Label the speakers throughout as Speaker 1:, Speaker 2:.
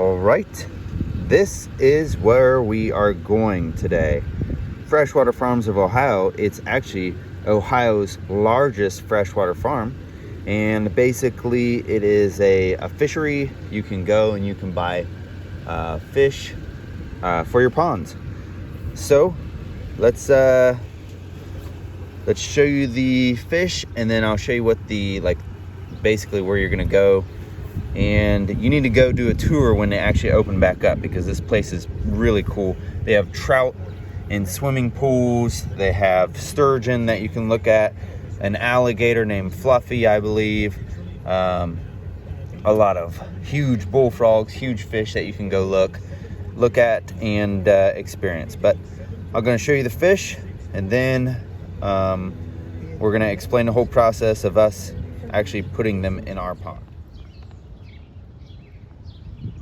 Speaker 1: All right, this is where we are going today. Freshwater Farms of Ohio. It's actually Ohio's largest freshwater farm, and basically it is a fishery. You can go and you can buy fish for your ponds. So let's show you the fish, and then I'll show you what the basically where you're gonna go. And you need to go do a tour when they actually open back up, because this place is really cool. They have trout in swimming pools. They have sturgeon that you can look at, an alligator named Fluffy, I believe, a lot of huge bullfrogs, huge fish that you can go look at and experience. But I'm going to show you the fish, and then we're going to explain the whole process of us actually putting them in our pond.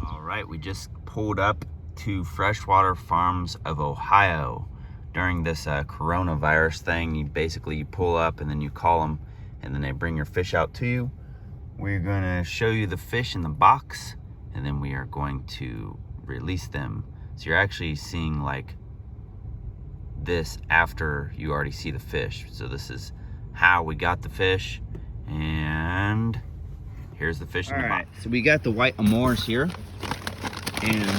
Speaker 1: All right, we just pulled up to Freshwater Farms of Ohio. During this coronavirus thing, you pull up and then you call them, and then they bring your fish out to you. We're going to show you the fish in the box, and then we are going to release them. So you're actually seeing like this after you already see the fish. So this is how we got the fish, and here's the fish in the box. All right, so we got the white Amurs here, and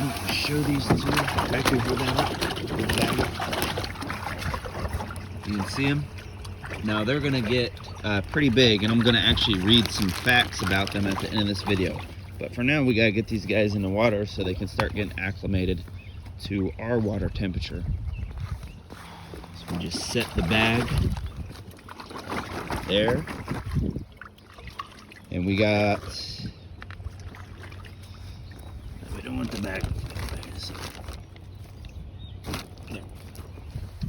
Speaker 1: I'm gonna show these to you. Actually, hold that up. You can see them. Now they're gonna get pretty big, and I'm gonna actually read some facts about them at the end of this video. But for now, we gotta get these guys in the water so they can start getting acclimated to our water temperature. So we just set the bag there, and we got. We don't want the bag.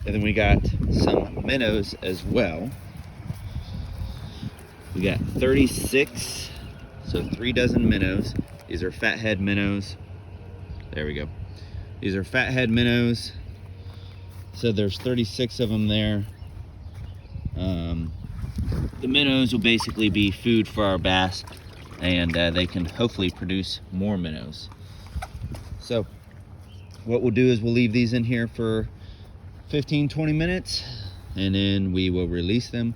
Speaker 1: And then we got some minnows as well. We got 36, so 3 dozen minnows. These are fathead minnows. There we go. These are fathead minnows. So there's 36 of them there. The minnows will basically be food for our bass, and they can hopefully produce more minnows. So what we'll do is we'll leave these in here for 15-20 minutes, and then we will release them.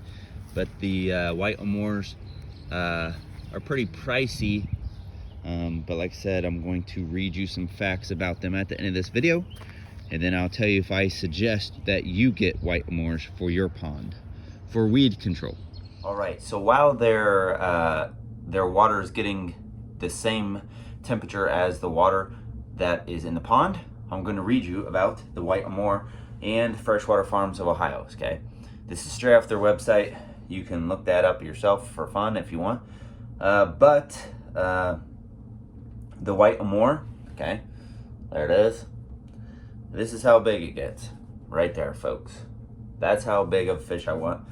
Speaker 1: But the white Amurs are pretty pricey, but like I said, I'm going to read you some facts about them at the end of this video, and then I'll tell you if I suggest that you get white Amurs for your pond for weed control. All right, so while their water is getting the same temperature as the water that is in the pond, I'm going to read you about the white Amur and Freshwater Farms of Ohio. Okay, this is straight off their website. You can look that up yourself for fun if you want. But the white Amur, okay, there it is. This is how big it gets, right there, folks. That's how big of a fish I want.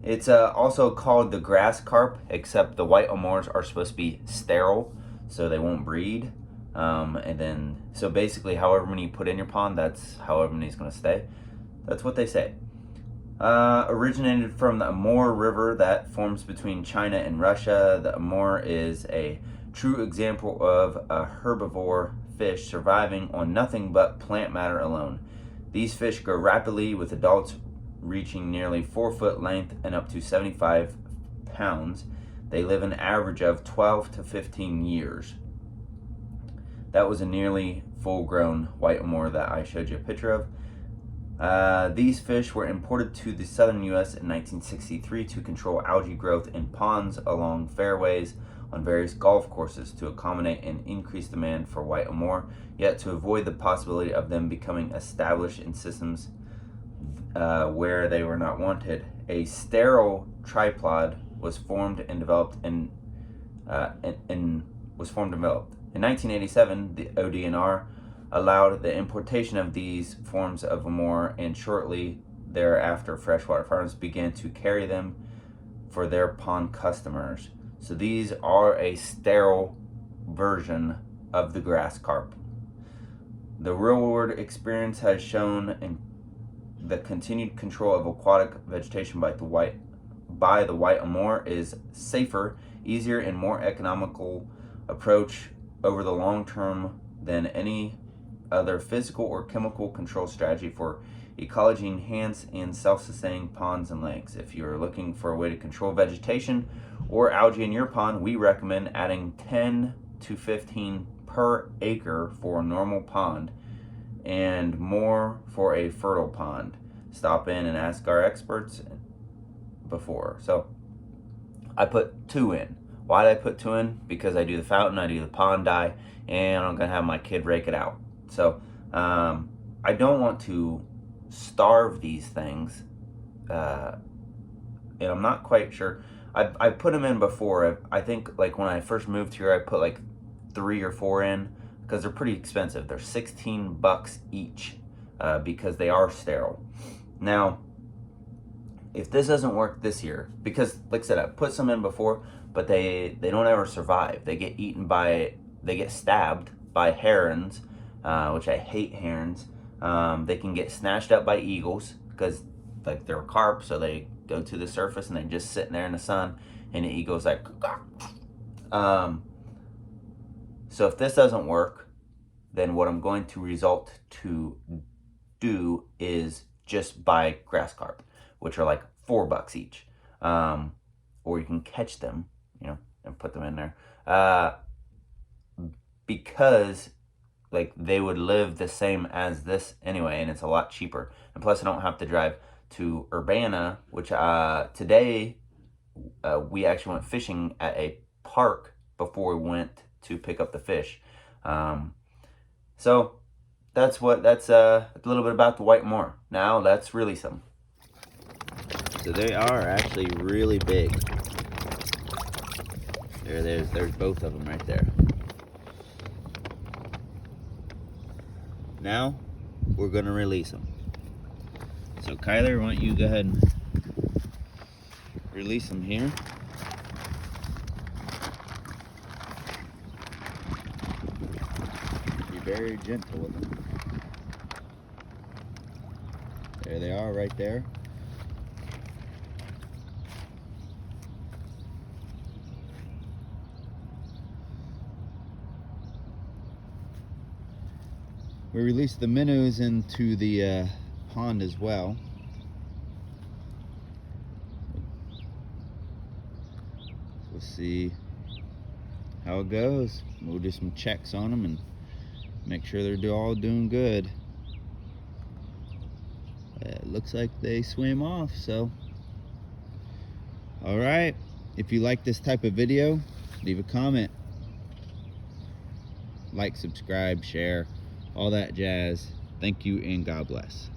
Speaker 1: It's also called the grass carp, except the white Amurs are supposed to be sterile, so they won't breed. And then, so basically, however many you put in your pond, that's however many is going to stay. That's what they say. Originated from the Amur River that forms between China and Russia. The Amur is a true example of a herbivore fish surviving on nothing but plant matter alone. These fish grow rapidly, with adults reaching nearly 4 foot length and up to 75 pounds. They live an average of 12 to 15 years. That was a nearly full-grown white Amur that I showed you a picture of. These fish were imported to the southern U.S. in 1963 to control algae growth in ponds along fairways on various golf courses to accommodate an increased demand for white Amur, yet to avoid the possibility of them becoming established in systems where they were not wanted. A sterile tripod was formed and developed In 1987, the ODNR allowed the importation of these forms of Amur, and shortly thereafter, Freshwater Farms began to carry them for their pond customers. So these are a sterile version of the grass carp. The real-world experience has shown in the continued control of aquatic vegetation by the white Amur is safer, easier, and more economical approach over the long term than any other physical or chemical control strategy for ecology enhanced and self-sustaining ponds and lakes. If you're looking for a way to control vegetation or algae in your pond, we recommend adding 10 to 15 per acre for a normal pond and more for a fertile pond. Stop in and ask our experts before. So I put 2 in. Why did I put 2 in? Because I do the fountain, I do the pond dye, and I'm gonna have my kid rake it out. So I don't want to starve these things, and I'm not quite sure. I put them in before. I think like when I first moved here, I put like 3 or 4 in because they're pretty expensive. They're $16 each because they are sterile. Now, if this doesn't work this year, because like I said, I put some in before, but they don't ever survive. They get eaten by, they get stabbed by herons, which I hate herons. They can get snatched up by eagles because like they're carp, so they go to the surface and they just sitting there in the sun, and the eagle's like, so if this doesn't work, then what I'm going to result to do is just buy grass carp, which are like $4 each. Or you can catch them, you know, and put them in there. Because like they would live the same as this anyway, and it's a lot cheaper. And plus I don't have to drive to Urbana, which today we actually went fishing at a park before we went to pick up the fish. So that's a little bit about the white Amur. Now let's release them. So they are actually really big. There's both of them right there. Now we're gonna release them. So Kyler, why don't you go ahead and release them here. Be very gentle with them. There they are right there. We released the minnows into the pond as well. We'll see how it goes. We'll do some checks on them and make sure they're all doing good. It looks like they swim off, so. All right, if you like this type of video, leave a comment. Like, subscribe, share, all that jazz. Thank you and God bless.